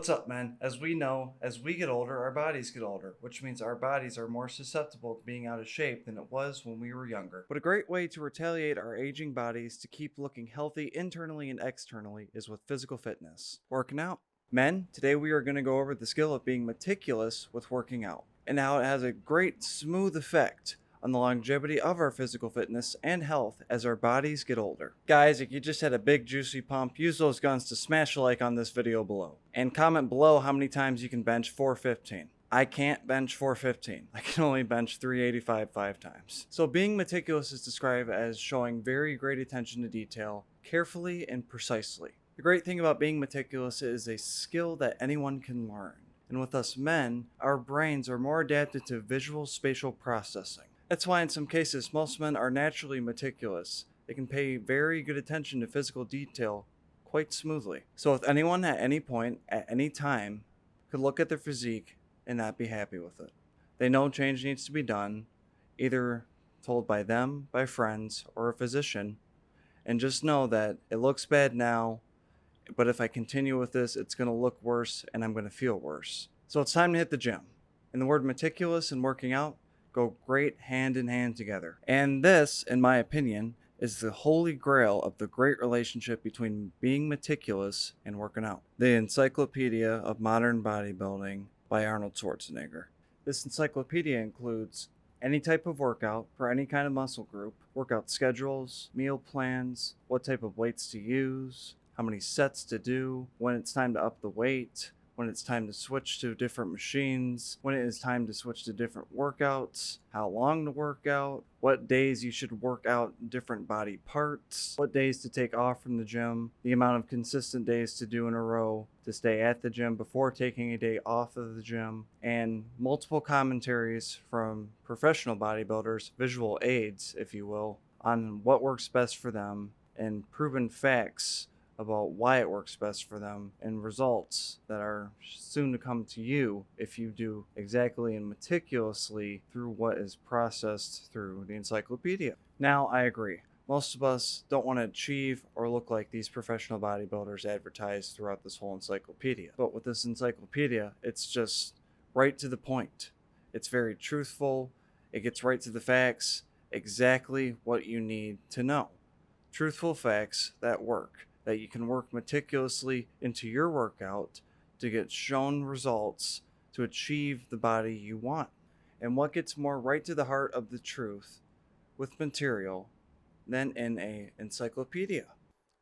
What's up, men? As we know, as we get older, our bodies get older, which means our bodies are more susceptible to being out of shape than it was when we were younger. But a great way to retaliate our aging bodies to keep looking healthy internally and externally is with physical fitness. Working out. Men, today we are going to go over the skill of being meticulous with working out, and how it has a great smooth effect on the longevity of our physical fitness and health as our bodies get older. Guys, if you just had a big juicy pump, use those guns to smash a like on this video below. And comment below how many times you can bench 415. I can't bench 415. I can only bench 385 5 times. So being meticulous is described as showing very great attention to detail, carefully and precisely. The great thing about being meticulous is a skill that anyone can learn. And with us men, our brains are more adapted to visual-spatial processing. That's why in some cases, most men are naturally meticulous. They can pay very good attention to physical detail quite smoothly. So if anyone at any point, at any time, could look at their physique and not be happy with it, they know change needs to be done, either told by them, by friends, or a physician, and just know that it looks bad now, but if I continue with this, it's going to look worse and I'm going to feel worse. So it's time to hit the gym. And the word meticulous and working out go great hand in hand together. And this, in my opinion, is the holy grail of the great relationship between being meticulous and working out. The Encyclopedia of Modern Bodybuilding by Arnold Schwarzenegger. This encyclopedia includes any type of workout for any kind of muscle group, workout schedules, meal plans, what type of weights to use, how many sets to do, when it's time to up the weight, when it's time to switch to different machines, when it is time to switch to different workouts, how long to work out, what days you should work out different body parts, what days to take off from the gym, the amount of consistent days to do in a row to stay at the gym before taking a day off of the gym, and multiple commentaries from professional bodybuilders, visual aids, if you will, on what works best for them and proven facts about why it works best for them, and results that are soon to come to you if you do exactly and meticulously through what is processed through the encyclopedia. Now, I agree. Most of us don't want to achieve or look like these professional bodybuilders advertised throughout this whole encyclopedia. But with this encyclopedia, it's just right to the point. It's very truthful. It gets right to the facts, exactly what you need to know. Truthful facts that work, that you can work meticulously into your workout to get shown results to achieve the body you want. And what gets more right to the heart of the truth with material than in a encyclopedia?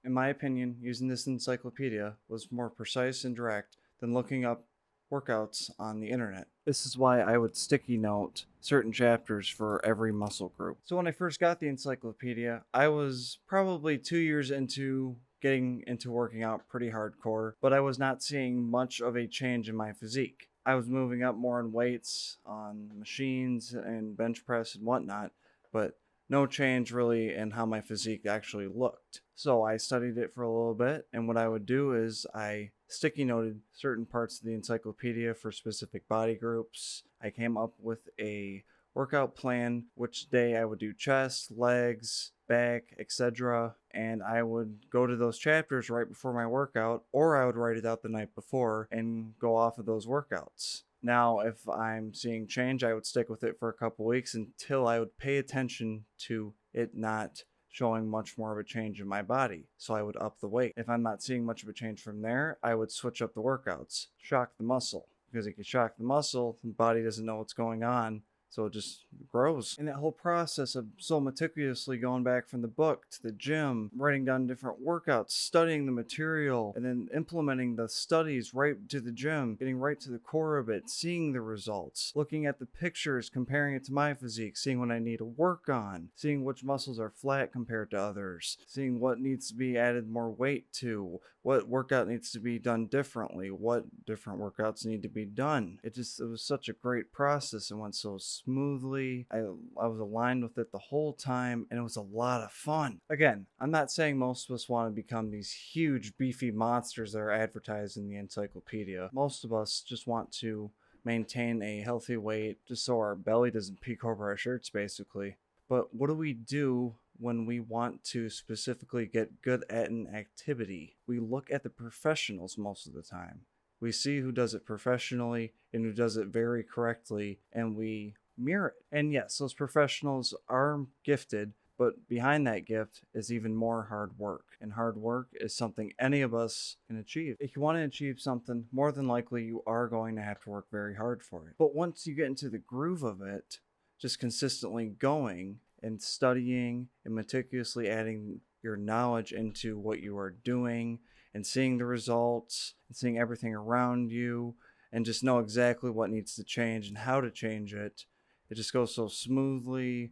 In my opinion, using this encyclopedia was more precise and direct than looking up workouts on the internet. This is why I would sticky note certain chapters for every muscle group. So when I first got the encyclopedia, I was probably 2 years into getting into working out pretty hardcore, but I was not seeing much of a change in my physique. I was moving up more in weights on machines and bench press and whatnot, but no change really in how my physique actually looked. So I studied it for a little bit, and what I would do is I sticky noted certain parts of the encyclopedia for specific body groups. I came up with a workout plan, which day I would do chest, legs, back, etc. And I would go to those chapters right before my workout, or I would write it out the night before and go off of those workouts. Now, if I'm seeing change, I would stick with it for a couple weeks until I would pay attention to it not showing much more of a change in my body. So I would up the weight. If I'm not seeing much of a change from there, I would switch up the workouts, shock the muscle. Because if you shock the muscle, the body doesn't know what's going on, so it just grows. And that whole process of so meticulously going back from the book to the gym, writing down different workouts, studying the material, and then implementing the studies right to the gym, getting right to the core of it, seeing the results, looking at the pictures, comparing it to my physique, seeing what I need to work on, seeing which muscles are flat compared to others, seeing what needs to be added more weight to, what workout needs to be done differently, what different workouts need to be done. It was such a great process and went so smoothly. I was aligned with it the whole time, and it was a lot of fun. Again, I'm not saying most of us want to become these huge beefy monsters that are advertised in the encyclopedia. Most of us just want to maintain a healthy weight just so our belly doesn't peek over our shirts, basically. But what do we do when we want to specifically get good at an activity? We look at the professionals most of the time. We see who does it professionally and who does it very correctly, and we mirror it. And yes, those professionals are gifted, but behind that gift is even more hard work. And hard work is something any of us can achieve. If you want to achieve something, more than likely you are going to have to work very hard for it. But once you get into the groove of it, just consistently going and studying and meticulously adding your knowledge into what you are doing and seeing the results and seeing everything around you and just know exactly what needs to change and how to change it. It just goes so smoothly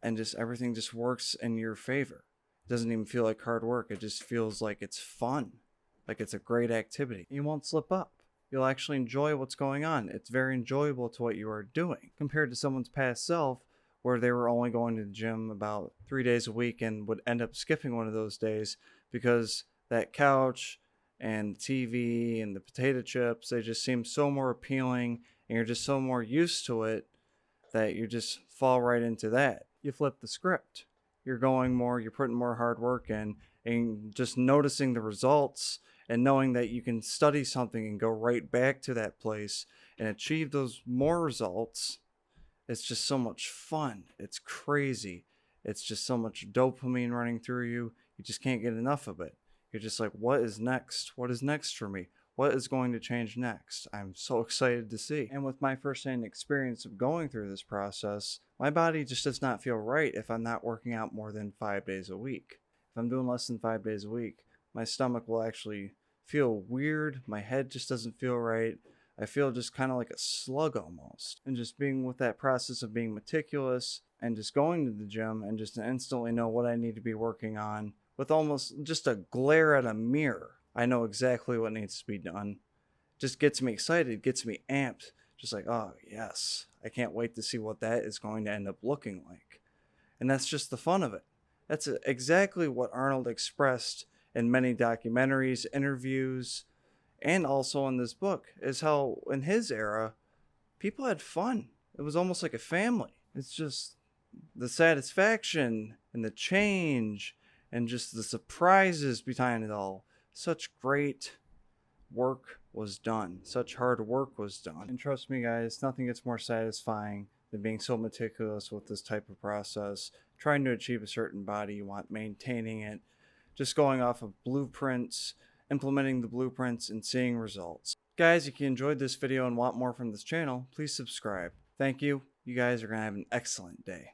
and just everything just works in your favor. It doesn't even feel like hard work. It just feels like it's fun, like it's a great activity. You won't slip up. You'll actually enjoy what's going on. It's very enjoyable to what you are doing compared to someone's past self where they were only going to the gym about 3 days a week and would end up skipping one of those days because that couch and TV and the potato chips, they just seem so more appealing and you're just so more used to it that you just fall right into that. You flip the script. You're going more, you're putting more hard work in and just noticing the results and knowing that you can study something and go right back to that place and achieve those more results. It's just so much fun. It's crazy. It's just so much dopamine running through you. You just can't get enough of it. You're just like, what is next? What is next for me? What is going to change next? I'm so excited to see. And with my first-hand experience of going through this process, my body just does not feel right if I'm not working out more than 5 days a week. If I'm doing less than 5 days a week, my stomach will actually feel weird. My head just doesn't feel right. I feel just kind of like a slug almost. And just being with that process of being meticulous and just going to the gym and just instantly know what I need to be working on with almost just a glare at a mirror. I know exactly what needs to be done. Just gets me excited, gets me amped. Just like, oh yes, I can't wait to see what that is going to end up looking like. And that's just the fun of it. That's exactly what Arnold expressed in many documentaries, interviews, and also in this book, is how in his era, people had fun. It was almost like a family. It's just the satisfaction and the change and just the surprises behind it all. Such great work was done. Such hard work was done. And trust me, guys, nothing gets more satisfying than being so meticulous with this type of process, trying to achieve a certain body you want, maintaining it, just going off of blueprints, implementing the blueprints, and seeing results. Guys, if you enjoyed this video and want more from this channel, please subscribe. Thank you. You guys are going to have an excellent day.